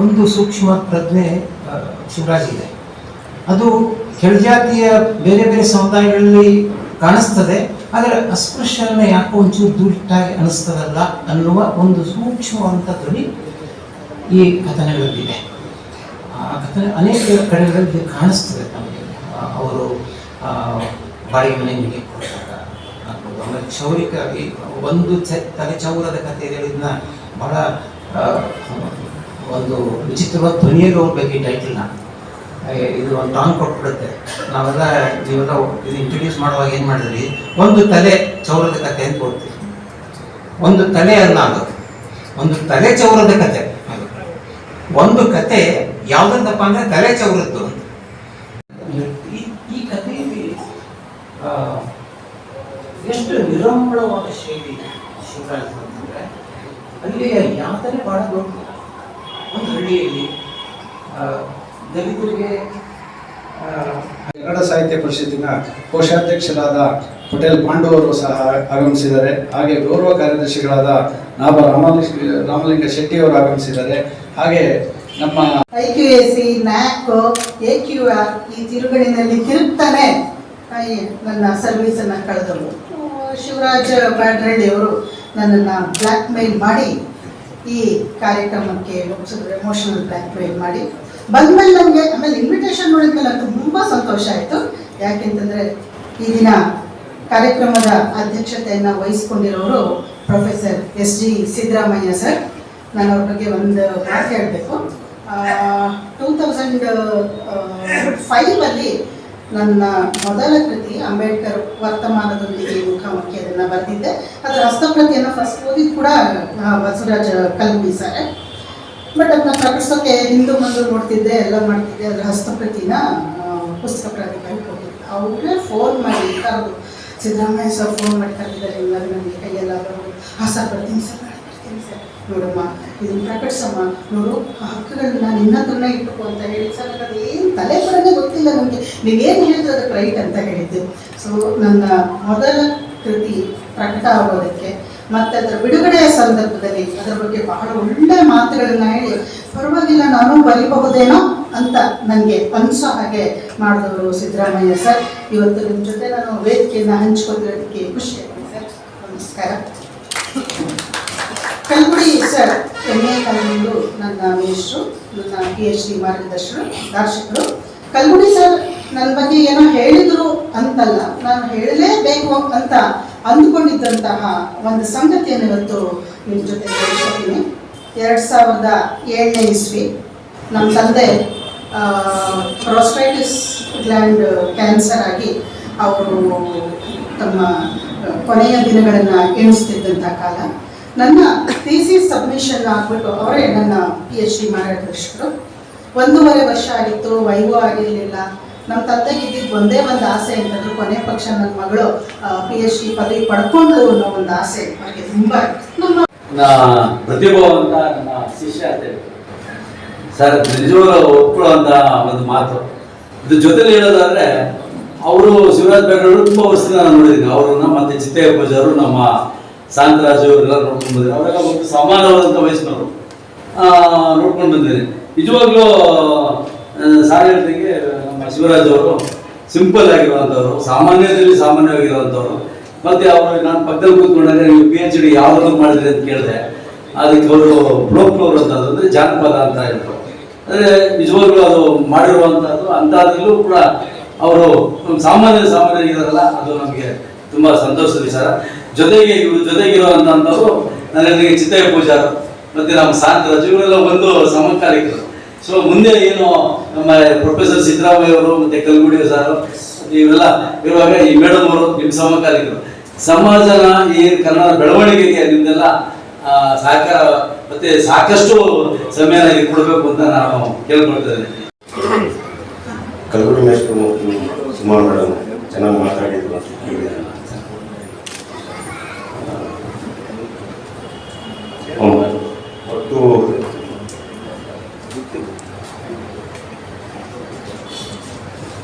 ಒಂದು ಸೂಕ್ಷ್ಮ ಪ್ರಜ್ಞೆ ಶಿವರಾಜ್ ಇದೆ. ಅದು ಕೆಳಜಾತಿಯ ಬೇರೆ ಬೇರೆ ಸಮುದಾಯಗಳಲ್ಲಿ ಕಾಣಿಸ್ತದೆ, ಆದರೆ ಅಸ್ಪೃಶ್ಯನ ಯಾಕೋ ಒಂಚೂರು ದುಡ್ಡಾಗಿ ಅನಿಸ್ತದಲ್ಲ ಅನ್ನುವ ಒಂದು ಸೂಕ್ಷ್ಮವಂತ ಧ್ವನಿ ಈ ಕಥನಗಳಲ್ಲಿದೆ. ಆ ಕಥನ ಅನೇಕ ಕಡೆಗಳಲ್ಲಿ ಕಾಣಿಸ್ತದೆ ನಮಗೆ. ಅವರು ಬಾಡಿಗೆ ಮನೆಗೆ ಕೊಡ್ತಾರೆ, ಆಮೇಲೆ ಕ್ಷೌರಿಕಾಗಿ ಒಂದು ತಲೆ ಚೌರದ ಕಥೆ ಹೇಳಿದ್ನ ಬಹಳ ಒಂದು ವಿಚಿತ್ರವಾದ ಧ್ವನಿಯಲ್ಲಿ ಹೋಗ್ಬೇಕು ಈ ಟೈಟಲ್ನ. ಇದು ಒಂದು ಟಾಂಗ್ ಕೊಟ್ಬಿಡುತ್ತೆ. ನೀವೆಲ್ಲ ಇದು ಇಂಟ್ರೊಡ್ಯೂಸ್ ಮಾಡುವಾಗ ಏನು ಮಾಡಿದ್ರಿ, ಒಂದು ತಲೆ ಚೌರದ ಕಥೆ ಅಂತ ಕೊಡ್ತೀವಿ. ಒಂದು ತಲೆ ಅಲ್ಲ, ಅದು ಒಂದು ತಲೆ ಚೌರದ ಕಥೆ. ಒಂದು ಕತೆ ಯಾವುದಂತಪ್ಪ ಅಂದರೆ ತಲೆ ಚೌರದ್ದು. ಈ ಕಥೆಯಲ್ಲಿ ಎಷ್ಟು ನಿರಂಬಳವಾದ ಶೈಲಿ ಶಿವರಾಜ್ ಅಂತಂದರೆ, ಅಲ್ಲಿ ಯಾತನೆ ಭಾಳ ದೊಡ್ಡ. ಒಂದು ಹಳ್ಳಿಯಲ್ಲಿ ದಲಿತರಿಗೆ ಕನ್ನಡ ಸಾಹಿತ್ಯ ಪರಿಷತ್ತಿನ ಕೋಶಾಧ್ಯಕ್ಷರಾದ ಪಟೇಲ್ ಪಾಂಡು ಅವರು ಸಹ ಆಗಮಿಸಿದ್ದಾರೆ. ಹಾಗೆ ಗೌರವ ಕಾರ್ಯದರ್ಶಿಗಳಾದ ನಾಭ ರಾಮಲಿಂಗ ಶೆಟ್ಟಿ ಅವರು ಆಗಮಿಸಿದ್ದಾರೆ. ಹಾಗೆ ನಮ್ಮ IQAC, NAC, AQR ಈ ತಿರುಗಣಿನಲ್ಲಿ ತಿರುಗ್ತಾನೆ ನನ್ನ ಸರ್ವೀಸನ್ನು ಕಳೆದವರು. ಶಿವರಾಜ್ ಬ್ಯಾಡ್ರಳ್ಳಿ ಅವರು ನನ್ನನ್ನು ಬ್ಲ್ಯಾಕ್ ಮೇಲ್ ಮಾಡಿ ಈ ಕಾರ್ಯಕ್ರಮಕ್ಕೆ ಒಪ್ಪಿಸಿದ್ರು. ಎಮೋಷನಲ್ ಬ್ಲ್ಯಾಕ್ ಮೇಲ್ ಮಾಡಿ ಬಂದಮೇಲೆ ನಮಗೆ ಆಮೇಲೆ ಇನ್ವಿಟೇಷನ್ ನೋಡಿದ್ಮೇಲೆ ತುಂಬ ಸಂತೋಷ ಆಯಿತು. ಯಾಕೆಂತಂದರೆ ಈ ದಿನ ಕಾರ್ಯಕ್ರಮದ ಅಧ್ಯಕ್ಷತೆಯನ್ನು ವಹಿಸ್ಕೊಂಡಿರೋರು ಪ್ರೊಫೆಸರ್ SG ಸಿದ್ದರಾಮಯ್ಯ ಸರ್. ನಾನು ಅವ್ರ ಬಗ್ಗೆ ಒಂದು ಮಾತು ಹೇಳಬೇಕು. 2005 ನನ್ನ ಮೊದಲ ಕೃತಿ ಅಂಬೇಡ್ಕರ್ ವರ್ತಮಾನದೊಂದಿಗೆ ಮುಖಾಮುಖಿ ಅದನ್ನು ಬರೆದಿದ್ದೆ. ಅದರ ಹಸ್ತಪ್ರತಿಯನ್ನು ಫಸ್ಟ್ ಓದಿದ್ದು ಕೂಡ ಬಸವರಾಜ ಕಲ್ಗುಡಿ ಸರ್. ಬಟ್ ಅದನ್ನ ಪ್ರಕಟಿಸೋಕ್ಕೆ ಹಿಂದೂ ಮುಂದೆ ನೋಡ್ತಿದ್ದೆ, ಎಲ್ಲ ಮಾಡ್ತಿದ್ದೆ. ಅದರ ಹಸ್ತಪ್ರತಿನ ಪುಸ್ತಕ ಪ್ರಾಧಿಕಾರಕ್ಕೆ ಹೋಗಿದ್ದೆ. ಅವ್ರಿಗೆ ಫೋನ್ ಮಾಡಿ ಕರೆದು, ಸಿದ್ದರಾಮಯ್ಯ ಸರ್ ಫೋನ್ ಮಾಡಿ ಕರೆದಿದ್ದಾರೆ, ಎಲ್ಲರೂ ನನಗೆ ಕೈಯೆಲ್ಲ ಬರೋದು, ಸರ್ ಬರ್ತೀನಿ ಸರ್, ನೋಡಮ್ಮ ಇದನ್ನು ಪ್ರಕಟಿಸಮ್ಮ, ನೋಡು ಹಕ್ಕುಗಳನ್ನ ನಿನ್ನ ಹತ್ರನೇ ಇಟ್ಟುಕೋ ಅಂತ ಹೇಳಿ. ಸರ್ ಅದು ಏನು ತಲೆ ಬರೋದೇ ಗೊತ್ತಿಲ್ಲ ನನಗೆ, ನೀವೇನು ಹೇಳಿದ್ರು ಅದಕ್ಕೆ ರೈಟ್ ಅಂತ ಹೇಳಿದ್ದು. ಸೊ ನನ್ನ ಮೊದಲ ಕೃತಿ ಪ್ರಕಟ ಆಗೋದಕ್ಕೆ ಮತ್ತು ಅದರ ಬಿಡುಗಡೆಯ ಸಂದರ್ಭದಲ್ಲಿ ಅದರ ಬಗ್ಗೆ ಬಹಳ ಒಳ್ಳೆಯ ಮಾತುಗಳನ್ನು ಹೇಳಿ, ಪರವಾಗಿಲ್ಲ ನಾನು ಬರೀಬಹುದೇನೋ ಅಂತ ನನಗೆ ಅನಿಸೋ ಹಾಗೆ ಮಾಡಿದವರು ಸಿದ್ದರಾಮಯ್ಯ ಸರ್. ಇವತ್ತು ನಿಮ್ಮ ಜೊತೆ ನಾನು ವೇದಿಕೆಯನ್ನು ಹಂಚ್ಕೊತಿರೋದಕ್ಕೆ ಖುಷಿಯಾಗಿದೆ ಸರ್. ನಮಸ್ಕಾರ. ಕಲ್ಗುಡಿ ಸರ್ MA ಕಲ್ಗುಡು ನನ್ನ ಮೇಷ್ಟ್ರು, ನನ್ನ PhD ಮಾರ್ಗದರ್ಶಕರು. ಕಲ್ಗುಡಿ ಸರ್ ನನ್ನ ಬಗ್ಗೆ ಏನೋ ಹೇಳಿದರು ಅಂತಲ್ಲ, ನಾನು ಹೇಳಲೇಬೇಕು ಅಂತ ಅಂದುಕೊಂಡಿದ್ದಂತಹ ಒಂದು ಸಂಗತಿಯನ್ನು ಇವತ್ತು ನಿಮ್ಮ ಜೊತೆ ಹೇಳ್ಕೊತೀನಿ. 2007ನೇ ಇಸ್ವಿ ನಮ್ಮ ತಂದೆ ಪ್ರಾಸ್ಟೈಟಿಸ್ ಗ್ಲ್ಯಾಂಡ್ ಕ್ಯಾನ್ಸರ್ ಆಗಿ ಅವರು ತಮ್ಮ ಕೊನೆಯ ದಿನಗಳನ್ನು ಎಣಿಸ್ತಿದ್ದಂಥ ಕಾಲ. ನನ್ನ ಥೀಸಿಸ್ ಸಬ್ಮಿಷನ್ ಆಗಿಬಿಟ್ಟು ಅವರೇ ನನ್ನ PhD ಮಾರ್ಗದರ್ಶಕರು. 1.5 ವರ್ಷ ಆಗಿತ್ತು, ವೈವೋ ಆಗಿರಲಿಲ್ಲ. ನಮ್ಮ ತಂದೆಗೆ ಇದ್ದಿದ್ದು ಒಂದೇ ಒಂದು ಆಸೆ ಅಂತಂದ್ರೆ, ಕೊನೆ ಪಕ್ಷ ನನ್ನ ಮಗಳು PhD ಪದವಿ ಪಡ್ಕೊಂಡು ಅನ್ನೋ ಒಂದು ಆಸೆ ಅವರಿಗೆ ತುಂಬ. ನಮ್ಮ ಪ್ರತಿಭಾವಂತ ನಮ್ಮ ಶಿಷ್ಯ ಅಂತ ಸರ್ ನಿಜವಾಗ್ಲೂ ಒಪ್ಕೊಳ್ಳುವಂಥ ಒಂದು ಮಾತು. ಇದು ಜೊತೆಲಿ ಹೇಳೋದಾದ್ರೆ, ಅವರು ಶಿವರಾಜ್ ಬೇಡ್ರವರು ತುಂಬ ವರ್ಷದಿಂದ ನಾನು ನೋಡಿದ್ದೀನಿ. ಅವ್ರನ್ನ ಮತ್ತೆ ಚಿತ್ತಯ್ಯ ಪೂಜಾರು, ನಮ್ಮ ಶಾಂತರಾಜು ಇವರೆಲ್ಲ ನೋಡ್ಕೊಂಡು ಬಂದಿದ್ದಾರೆ. ಅವರೆಲ್ಲ ಒಂದು ಸಮಾನವಾದಂಥ ವಯಸ್ಸಿನವರು ನೋಡ್ಕೊಂಡು ಬಂದಿದ್ದೀನಿ. ನಿಜವಾಗ್ಲೂ ಸಾರಿ ಹೇಳ್ದಂಗೆ ನಮ್ಮ ಶಿವರಾಜ್ ಅವರು ಸಿಂಪಲ್ ಆಗಿರುವಂಥವ್ರು, ಸಾಮಾನ್ಯದಲ್ಲಿ ಸಾಮಾನ್ಯವಾಗಿರುವಂಥವ್ರು. ಮತ್ತು ಅವರು ನಾನು ಪಕ್ಕದಲ್ಲಿ ಕೂತ್ಕೊಂಡಾಗ ನೀವು PhD ಯಾವುದನ್ನು ಮಾಡಿದ್ರಿ ಅಂತ ಕೇಳಿದೆ. ಅದಕ್ಕೆ ಅವರು ಬ್ಲೋಕ್ನವ್ರು ಅಂತಂದು ಅಂದರೆ ಜಾನಪದ ಅಂತ ಹೇಳ್ತಾರೆ. ಅಂದರೆ ನಿಜವಾಗ್ಲೂ ಅದು ಮಾಡಿರುವಂಥದ್ದು. ಅಂಥದ್ರಲ್ಲೂ ಕೂಡ ಅವರು ಸಾಮಾನ್ಯರಿದ್ದಾರಲ್ಲ, ಅದು ನಮಗೆ ತುಂಬ ಸಂತೋಷದ ವಿಚಾರ. ಜೊತೆಗೆ ಇವರು ಜೊತೆಗಿರುವಂಥವ್ರು ನನಗೆ ಚಿತ್ತಯ್ಯ ಪೂಜಾರು ಮತ್ತು ನಮ್ಮ ಶಾಂತರಾಜು ಇವರೆಲ್ಲ ಒಂದು ಸಮಕಾಲಿಕರು. ಸೊ ಮುಂದೆ ಏನು ನಮ್ಮ ಪ್ರೊಫೆಸರ್ ಸಿದ್ದರಾಮಯ್ಯ ಅವರು ಮತ್ತು ಕಲ್ಗುಡಿ ಸರ್ ಇವರೆಲ್ಲ ಇರುವಾಗ ಈ ಮೇಡಮ್ ಅವರು ನಿಮ್ಮ ಸಮಕಾಲಿಕರು. ಸಮಾಜನ ಈ ಕನ್ನಡ ಬೆಳವಣಿಗೆಗೆ ನಿಮ್ದೆಲ್ಲ ಸಹಕಾರ ಮತ್ತೆ ಸಾಕಷ್ಟು ಸಮಯನ ಕೊಡಬೇಕು ಅಂತ ನಾನು ಕೇಳ್ಕೊಳ್ತೇನೆ. ಕಲ್ಗುಡಿ ಮೇಷ್ಟ್ರು ಸುಮಾರು ಮೇಡಮ್ ಚೆನ್ನಾಗಿ ಮಾತಾಡಿದ್ರು. ಒಟ್ಟು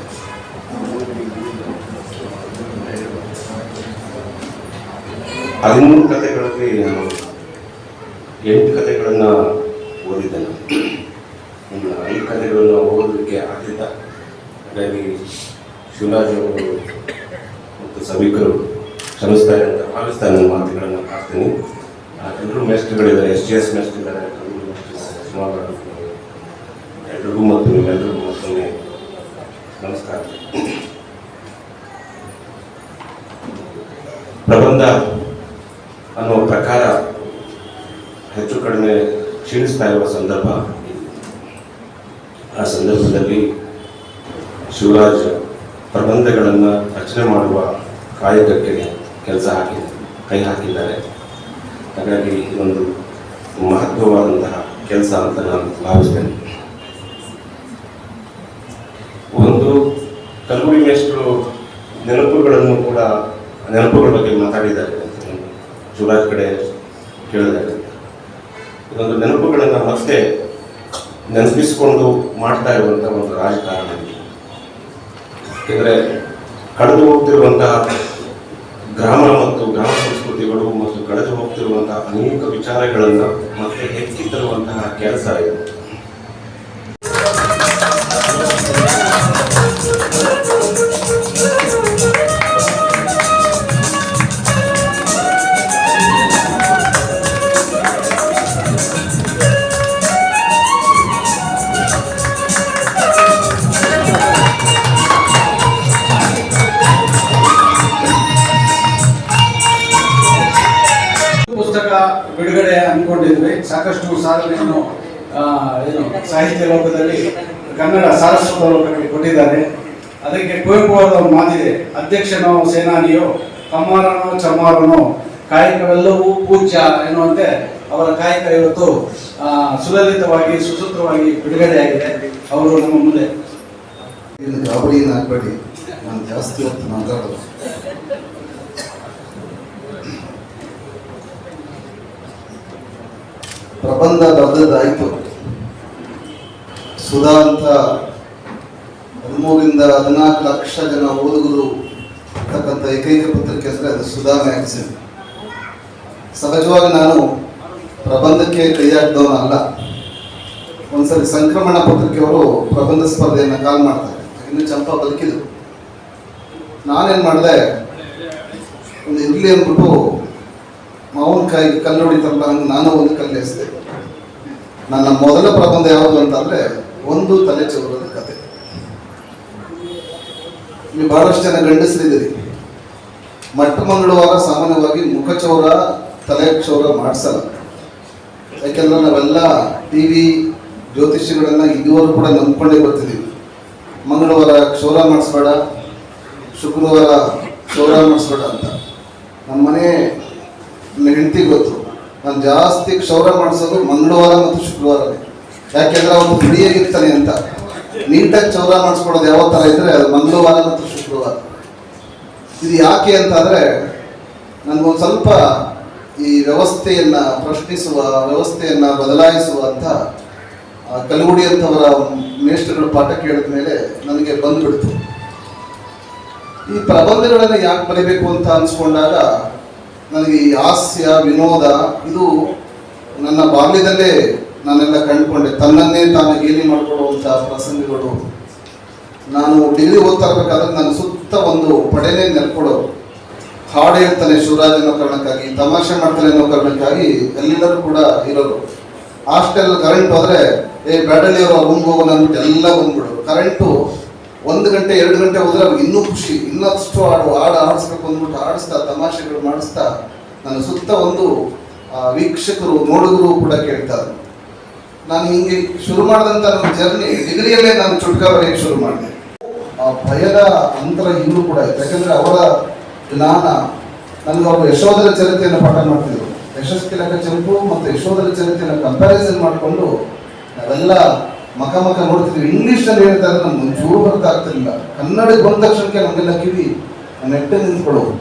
ಹದಿಮೂರು ಕಥೆಗಳಲ್ಲಿ ನಾನು 8 ಕಥೆಗಳನ್ನು ಓದಿದ್ದೇನೆ. ಇನ್ನು 5 ಕಥೆಗಳನ್ನು ಓದಲಿಕ್ಕೆ ಆಗ್ತಿದ್ದ. ಹಾಗಾಗಿ ಶಿವರಾಜ್ ಅವರು ಮತ್ತು ಸಭಿಕರು ಕ್ಷಮಿಸ್ತಾರೆ ಅಂತ ಭಾವಿಸ್ತಾರೆ. ನನ್ನ ಮಾತುಗಳನ್ನು ಹಾಕ್ತೀನಿ. ಎಲ್ಲರೂ ಮೆಸ್ಟ್ಗಳಿದ್ದಾರೆ, SGS ಮೆಸ್ಟ್ ಇದ್ದಾರೆ, ಸುಮಾರು ಎಲ್ರಿಗೂ ಮತ್ತು ನಿಮ್ಮೆಲ್ಲರಿಗೂ ಮತ್ತೊಮ್ಮೆ ನಮಸ್ಕಾರ. ಪ್ರಬಂಧ ಅನ್ನುವ ಪ್ರಕಾರ ಹೆಚ್ಚು ಕಡಿಮೆ ಕ್ಷೀಣಿಸ್ತಾ ಇರುವ ಸಂದರ್ಭ. ಆ ಸಂದರ್ಭದಲ್ಲಿ ಶಿವರಾಜ್ ಪ್ರಬಂಧಗಳನ್ನು ರಚನೆ ಮಾಡುವ ಕಾಯಕಕ್ಕೆ ಕೈ ಹಾಕಿದ್ದಾರೆ. ಹಾಗಾಗಿ ಇದೊಂದು ಮಹತ್ವವಾದಂತಹ ಕೆಲಸ ಅಂತ ನಾನು ಭಾವಿಸ್ತೇನೆ. ಒಂದು ಕಲ್ಬುರ್ಗಿ ಮೇಷ್ಟ್ರು ನೆನಪುಗಳ ಬಗ್ಗೆ ಮಾತಾಡಿದ್ದಾರೆ. ಶಿವರಾಜ್ ಕಡೆ ಕೇಳಿದ್ದಾರೆ. ಇದೊಂದು ನೆನಪುಗಳನ್ನು ಮತ್ತೆ ನೆನಪಿಸಿಕೊಂಡು ಮಾಡ್ತಾ ಇರುವಂತಹ ಒಂದು ರಾಜಕಾರಣ. ಯಾಕೆಂದರೆ ಕಳೆದು ಹೋಗ್ತಿರುವಂತಹ ಗ್ರಾಮ ಮತ್ತು ಗ್ರಾಮ ಸಂಸ್ಕೃತಿಗಳು ಮತ್ತು ಕಳೆದು ಹೋಗ್ತಿರುವಂತಹ ಅನೇಕ ವಿಚಾರಗಳನ್ನು ಮತ್ತೆ ಎತ್ತಿ ತರುವಂತಹ ಕೆಲಸ ಇದು. ಪುಸ್ತಕ ಬಿಡುಗಡೆ ಅಂದ್ಕೊಂಡಿದ್ವಿ. ಸಾಕಷ್ಟು ಸಾಧನೆಯನ್ನು ಸಾಹಿತ್ಯ ಲೋಕದಲ್ಲಿ ಕನ್ನಡ ಸಾರಸ್ವತ ಲೋಕಕ್ಕೆ ಕೊಟ್ಟಿದ್ದಾರೆ. ಅದಕ್ಕೆ ಕುವೆಂಪು ಅವರ ಒಂದು ಮಾತಿದೆ, ಅಧ್ಯಕ್ಷನೋ ಸೇನಾನಿಯೋ ಕಮ್ಮಾರನೋ ಚಮ್ಮಾರನೋ ಕಾಯಕವೆಲ್ಲವೂ ಪೂಜ್ಯ ಎನ್ನುವಂತೆ ಅವರ ಕಾಯಕ ಇವತ್ತು ಸುಲಲಿತವಾಗಿ ಸುಸೂತ್ರವಾಗಿ ಬಿಡುಗಡೆಯಾಗಿದೆ. ಅವರು ನಮ್ಮ ಮುಂದೆ ಗಾಬರಿ ಏನಾಗಬೇಡಿ, ನಾನು ಜಾಸ್ತಿ ಹೊತ್ತು ಮಾತಾಡೋದು. ಪ್ರಬಂಧ ಬರೆದದ್ದಾಯಿತು. ಸುಧಾ ಅಂತ 13ರಿಂದ 14 ಲಕ್ಷ ಜನ ಓದುಗರು ಇರ್ತಕ್ಕಂಥ ಏಕೈಕ ಪತ್ರಿಕೆ ಅಂದರೆ ಅದು ಸುಧಾ ಮ್ಯಾಗಝಿನ್. ಸಹಜವಾಗಿ ನಾನು ಪ್ರಬಂಧಕ್ಕೆ ಕೈ ಹಾಕಿದವನಲ್ಲ. ಒಂದ್ಸರಿ ಸಂಕ್ರಮಣ ಪತ್ರಿಕೆಯವರು ಪ್ರಬಂಧ ಸ್ಪರ್ಧೆಯನ್ನು ಕಾಲ್ ಮಾಡ್ತಾರೆ. ಇನ್ನು ಚಂಪಾ ಬದುಕಿದ್ರು. ನಾನೇನು ಮಾಡಿದೆ, ಒಂದು ಇರಲಿ ಅಂದ್ಬಿಟ್ಟು ಮಾವಿನಕಾಯಿ ಕಲ್ಲು ಹೊಡಿತಾರಲ್ಲ ಹಂಗೆ ನಾನು ಒಂದು ಕಲ್ಲು ಎಸೆದೆ. ನನ್ನ ಮೊದಲ ಪ್ರಬಂಧ ಯಾವುದು ಅಂತಂದರೆ ಒಂದು ತಲೆ ಚೌರದ ಕತೆ. ನೀವು ಬಹಳಷ್ಟು ಜನ ಗಂಡಸರಿದ್ದೀರಿ. ಮೊಟ್ಟ ಮಂಗಳವಾರ ಸಾಮಾನ್ಯವಾಗಿ ಮುಖಚೌರ ತಲೆ ಕ್ಷೌರ ಮಾಡಿಸಲ್ಲ. ಯಾಕೆಂದ್ರೆ ನಾವೆಲ್ಲ TV ಜ್ಯೋತಿಷಿಗಳನ್ನ ಇದುವರೆಗೂ ಕೂಡ ನಂಬ್ಕೊಂಡೇ ಬರ್ತಿದ್ದೀವಿ. ಮಂಗಳವಾರ ಕ್ಷೌರ ಮಾಡಿಸ್ಬೇಡ, ಶುಕ್ರವಾರ ಕ್ಷೌರ ಮಾಡಿಸ್ಬೇಡ ಅಂತ. ನಮ್ಮ ಮನೆ ಹೆಂಡತಿ ಗೊತ್ತು, ನಾನು ಜಾಸ್ತಿ ಕ್ಷೌರ ಮಾಡಿಸೋದು ಮಂಗಳವಾರ ಮತ್ತು ಶುಕ್ರವಾರನೇ. ಯಾಕೆಂದ್ರೆ ಅವನು ಫ್ರೀಯಾಗಿರ್ತಾನೆ ಅಂತ. ನೀಟಾಗಿ ಕ್ಷೌರ ಮಾಡಿಸ್ಕೊಡೋದು ಯಾವ ಥರ ಇದ್ರೆ ಅದು ಮಂಗಳವಾರ ಮತ್ತು ಶುಕ್ರವಾರ. ಇದು ಯಾಕೆ ಅಂತಂದರೆ ನನಗೊಂದು ಸ್ವಲ್ಪ ಈ ವ್ಯವಸ್ಥೆಯನ್ನು ಪ್ರಶ್ನಿಸುವ, ವ್ಯವಸ್ಥೆಯನ್ನು ಬದಲಾಯಿಸುವ ಅಂತ ಕಲ್ಗುಡಿ ಅಂತವರ ಮೇಷ್ಟ್ರುಗಳ ಪಾಠ ಕೇಳಿದ ಮೇಲೆ ನನಗೆ ಬಂದುಬಿಡ್ತು. ಈ ಪ್ರಬಂಧಗಳನ್ನು ಯಾಕೆ ಬರೀಬೇಕು ಅಂತ ಅನ್ಸ್ಕೊಂಡಾಗ ನನಗೆ ಈ ಹಾಸ್ಯ ವಿನೋದ ಇದು ನನ್ನ ಬಾಲ್ಯದಲ್ಲೇ ನಾನೆಲ್ಲ ಕಂಡುಕೊಂಡೆ. ತನ್ನನ್ನೇ ತಾನು ಗೇಲಿ ಮಾಡಿಕೊಳ್ಳುವಂಥ ಪ್ರಸಂಗಗಳು. ನಾನು ಡಿಗ್ರಿ ಓದ್ತಾ ಇರಬೇಕಾದ್ರೆ ನನ್ನ ಸುತ್ತ ಒಂದು ಪಡೆನೇ ನೆಲ್ಕೊಡೋರು. ಹಾಡು ಹೇಳ್ತಾನೆ ಶಿವರಾಜ್ ಅನ್ನೋ ಕಾರಣಕ್ಕಾಗಿ, ತಮಾಷೆ ಮಾಡ್ತಾನೆ ಅನ್ನೋ ಕಾರಣಕ್ಕಾಗಿ ಎಲ್ಲರೂ ಕೂಡ ಇರೋರು. ಹಾಸ್ಟೆಲ್ ಕರೆಂಟ್ ಹೋದರೆ ಬ್ಯಾಡಲಿಯವರು ರೂಮ್ಗೆ ಹೋಗೋಣ ಅಂದ್ಬಿಟ್ಟು ಎಲ್ಲ ಬಂದ್ಬಿಡೋರು. ಕರೆಂಟು 1 ಗಂಟೆ 2 ಗಂಟೆ ಹೋದ್ರೆ ಅವ್ರಿಗೆ ಇನ್ನೂ ಖುಷಿ, ಇನ್ನಷ್ಟು ಹಾಡು ಆಡಿಸ್ಬೇಕು ಅಂದ್ಬಿಟ್ಟು ಆಡಿಸ್ತಾ ತಮಾಷೆಗಳು ಮಾಡಿಸ್ತಾ ನನ್ನ ಸುತ್ತ ಒಂದು ವೀಕ್ಷಕರು ನೋಡುಗರು ಕೂಡ ಕೇಳ್ತಾರೆ. ನಾನು ಹಿಂಗೆ ಶುರು ಮಾಡಿದಂಥ ನನ್ನ ಜರ್ನಿ ಡಿಗ್ರಿಯಲ್ಲೇ ನಾನು ಚುಟ್ಕ ಬರೆಯಕ್ಕೆ ಶುರು ಮಾಡಿದೆ. ಆ ಭಯದ ಅಂತರ ಇನ್ನೂ ಕೂಡ ಇತ್ತು. ಯಾಕಂದರೆ ಅವರ ಜ್ಞಾನ ನನಗೆ ಅವರು ಯಶೋಧರ ಚರಿತ್ರೆಯನ್ನು ಪಾಠ ಮಾಡ್ತಿದ್ರು. ಯಶಸ್ತಿಲಕ ಚಂಪು ಮತ್ತು ಯಶೋಧರ ಚರಿತ್ರೆಯನ್ನು ಕಂಪ್ಯಾರಿಸನ್ ಮಾಡಿಕೊಂಡು ನಾವೆಲ್ಲ ಮಕ ನೋಡ್ತಿದ್ವಿ. ಇಂಗ್ಲೀಷ್ನಲ್ಲಿ ಹೇಳ್ತಾ ಇದ್ರೆ ನಮ್ಗೆ ಒಂಚೂರು ಬರ್ತಾ ಆಗ್ತಿರ್ಲಿಲ್ಲ. ಕನ್ನಡಕ್ಕೆ ಬಂದ ತಕ್ಷಣಕ್ಕೆ ನಮಗೆಲ್ಲ ಕಿವಿ ನೆಟ್ಟೆ ನಿಂತ್ಕೊಳ್ಳೋದು.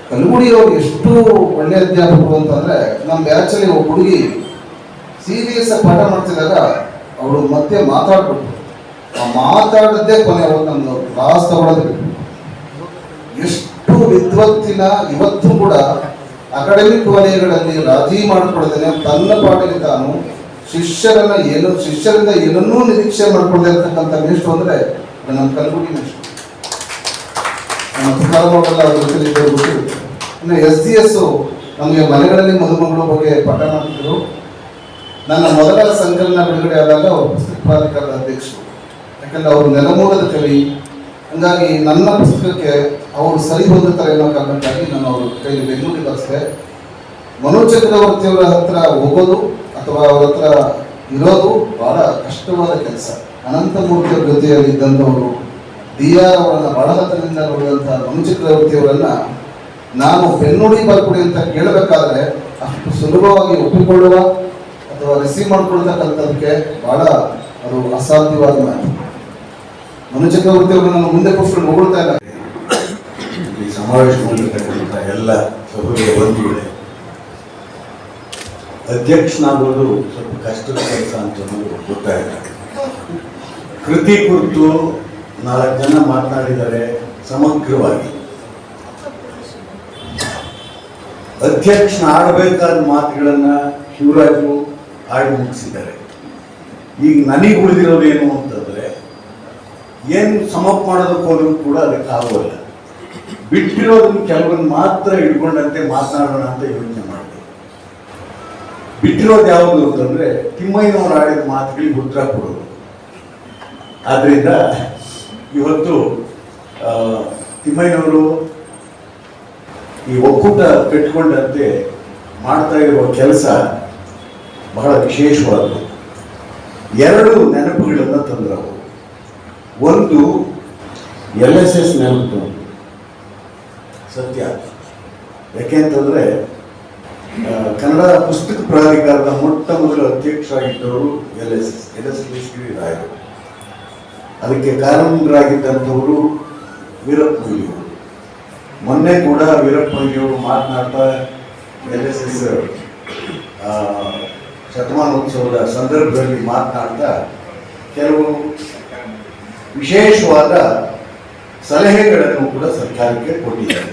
ಕಲ್ಗುಡಿಯವರು ಎಷ್ಟು ಒಳ್ಳೆಯ ಅಧ್ಯಾಪಕರು ಅಂತಂದರೆ, ನಮ್ಮ ಬ್ಯಾಚಲ್ಲಿ ಒಬ್ಬ ಹುಡುಗಿ ಸೀರಿಯಸ್ ಆಗಿ ಪಾಠ ಮಾಡ್ತಿದ್ದಾಗ ಅವಳು ಮತ್ತೆ ಮಾತಾಡ್ಬಿಟ್ಟು ಮಾತಾಡದ್ದೇ ಕೊನೆ ಅವತ್ತು ನಮ್ದು ಕ್ಲಾಸ್ ತಗೊಳ್ಳೋದು. ಎಷ್ಟು ವಿದ್ವತ್ತಿನ ಇವತ್ತು ಕೂಡ ಅಕಾಡೆಮಿಕ್ ವಲಯಗಳಲ್ಲಿ ರಾಜಿ ಮಾಡಿಕೊಳ್ತೇನೆ ತನ್ನ ಪಾಠಕ್ಕೆ ತಾನು ಶಿಷ್ಯರಿಂದ ಏನನ್ನೂ ನಿರೀಕ್ಷೆ ಮಾಡ್ಕೊಳ್ಳದೆ ಇರ್ತಕ್ಕಂಥ ಮೇಷ್ಟ್ರು ಅಂದ್ರೆ ನಮ್ಮ ಕಲಬುರ್ಗಿ ಮೇಷ್ಟ್ರು. ನಮ್ಮ ತುಕಾರಾಮಲ್ಲ ಅವ್ರ ಜೊತೆ ಗೊತ್ತಿರುತ್ತೆ. ಇನ್ನು SDS ನಮಗೆ ಮನೆಗಳಲ್ಲಿ ಮದುಮಗಳ ಬಗ್ಗೆ ಪಾಠ ಮಾಡ್ತಿದ್ರು. ನನ್ನ ಮೊದಲ ಸಂಕಲನ ಬಿಡುಗಡೆ ಆದಾಗ ಅವರು ಪುಸ್ತಕ ಪ್ರಾಧಿಕಾರದ ಅಧ್ಯಕ್ಷರು. ಯಾಕಂದ್ರೆ ಅವರು ನೆಲಮೂಲದ ಕವಿ. ಹಂಗಾಗಿ ನನ್ನ ಪುಸ್ತಕಕ್ಕೆ ಅವರು ಸರಿ ಹೊಂದುತ್ತಾರೆ ಅನ್ನೋ ಕಾರಣಕ್ಕಾಗಿ ನಾನು ಅವ್ರ ಕೈಲಿ ಬೆಂಗಳೂರಿಗೆ ಬರೆಸಿದೆ. ಮನೋಜ್ ಚಕ್ರವರ್ತಿಯವರ ಹತ್ರ ಹೋಗೋದು ಅಥವಾ ಅವ್ರ ಹತ್ರ ಇರೋದು ಬಹಳ ಕಷ್ಟವಾದ ಕೆಲಸ. ಅನಂತಮೂರ್ತಿಯವರ ಜೊತೆಯಲ್ಲಿ ಇದ್ದಂಥವರು, DR ಅವರನ್ನ ಬಹಳ ಹತ್ತಿರದಿಂದ ನೋಡಿದಂಥ ಮನೋಜ್ ಚಕ್ರವರ್ತಿಯವರನ್ನ ನಾನು ಬೆನ್ನುಡಿ ಬರ್ಕೊಡಿ ಅಂತ ಕೇಳಬೇಕಾದ್ರೆ ಅಷ್ಟು ಸುಲಭವಾಗಿ ಒಪ್ಪಿಕೊಳ್ಳುವ ಅಥವಾ ರಿಸೀವ್ ಮಾಡ್ಕೊಳ್ತಕ್ಕಂಥದಕ್ಕೆ ಬಹಳ ಅದು ಅಸಾಧ್ಯವಾದ ಮಾತು. ಮನು ಚಕ್ರವರ್ತಿ ಅವರು ನಾನು ಮುಂದೆ ಕೂತ್ಕೊಂಡು ಹೊಗಳ್ತಾ ಇಲ್ಲ. ಈ ಸಮಾವೇಶಗೊಂಡಿರ್ತಕ್ಕಂಥ ಎಲ್ಲ ಸಹೋದರ ಬಂಧುಗಳೇ, ಅಧ್ಯಕ್ಷನಾಗೋದು ಸ್ವಲ್ಪ ಕಷ್ಟದ ಕೆಲಸ ಅಂತ ಅನ್ನೋದು ಗೊತ್ತಾಯಿತು. ಕೃತಿ ಕುರಿತು 4 ಜನ ಮಾತನಾಡಿದರೆ ಸಮಗ್ರವಾಗಿ. ಅಧ್ಯಕ್ಷನ ಆಡಬೇಕಾದ ಮಾತುಗಳನ್ನ ಶಿವರಾಜು ಆಡಿ ಮುಗಿಸಿದ್ದಾರೆ. ಈಗ ನನಗೆ ಉಳಿದಿರೋದೇನು ಅಂತಂದ್ರೆ, ಏನು ಸಮಪ್ ಮಾಡೋದಕ್ಕೆ ಹೋದ್ರೂ ಕೂಡ ಅದಕ್ಕೆ ಆಗೋಲ್ಲ. ಬಿಟ್ಟಿರೋದನ್ನು ಕೆಲವೊಂದು ಮಾತ್ರ ಹಿಡ್ಕೊಂಡಂತೆ ಮಾತನಾಡೋಣ ಅಂತ ಯೋಚನೆ ಮಾಡಿದೆ. ಬಿಟ್ಟಿರೋದು ಯಾವುದು ಅಂತಂದ್ರೆ ತಿಮ್ಮಯ್ಯನವರು ಆಡಿದ ಮಾತುಗಳಿಗೆ ಉತ್ತರ ಕೊಡೋದು. ಆದ್ರಿಂದ ಇವತ್ತು ತಿಮ್ಮಯ್ಯನವರು ಈ ಒಕ್ಕೂಟ ಕಟ್ಟಿಕೊಂಡಂತೆ ಮಾಡ್ತಾ ಇರುವ ಕೆಲಸ ಬಹಳ ವಿಶೇಷವಾದದ್ದು. 2 ನೆನಪುಗಳನ್ನು ತಂದರು. ಒಂದು LSS ನೆನಪು ಸತ್ಯ. ಯಾಕೆಂತಂದ್ರೆ ಕನ್ನಡ ಪುಸ್ತಕ ಪ್ರಾಧಿಕಾರದ ಮೊಟ್ಟ ಮೊದಲ ಅಧ್ಯಕ್ಷರಾಗಿದ್ದವರು LSS ರಾಯರು. ಅದಕ್ಕೆ ಕಾರಣರಾಗಿದ್ದಂಥವರು ವೀರಪ್ಪ ಮೊಯ್ಲಿಯವರು. ಮೊನ್ನೆ ಕೂಡ ವೀರಪ್ಪ ಮೊಯ್ಲಿಯವರು ಮಾತನಾಡ್ತಾ LSS ಶತಮಾನೋತ್ಸವದ ಸಂದರ್ಭದಲ್ಲಿ ಮಾತನಾಡ್ತಾ ಕೆಲವು ವಿಶೇಷವಾದ ಸಲಹೆಗಳನ್ನು ಕೂಡ ಸರ್ಕಾರಕ್ಕೆ ಕೊಟ್ಟಿದ್ದಾರೆ.